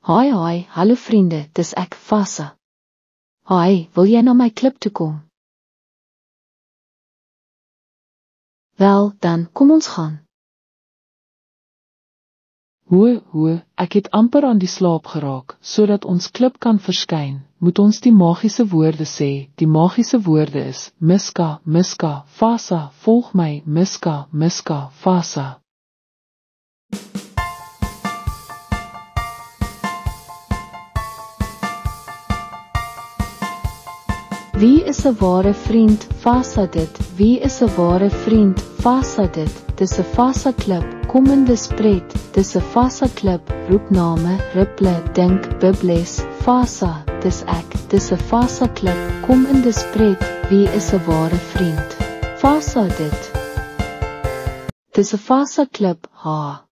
Hi, hallo vriende, dis ek, Fasa. Hi, wil jy na my klip toe kom? Wel, dan, kom ons gaan. Hoe, ek het amper aan die slaap geraak, sodat ons klip kan verskyn, moet ons die magiese woorde sê. Die magiese woorde is, Miska, Miska, Fasa, volg my, Miska, Miska, Fasa. Wie is 'n ware vriend? Fasa dit. Wie is 'n ware vriend? Fasa dit. Dis 'n Fasa klip, kom in dis pret. Dis 'n Fasa klip, roep name, ripple, dink, bibbles. Fasa, dis ek. Dis 'n Fasa klip, kom in dis pret. Wie is 'n ware vriend? Fasa dit. Dis 'n Fasa klip, ha.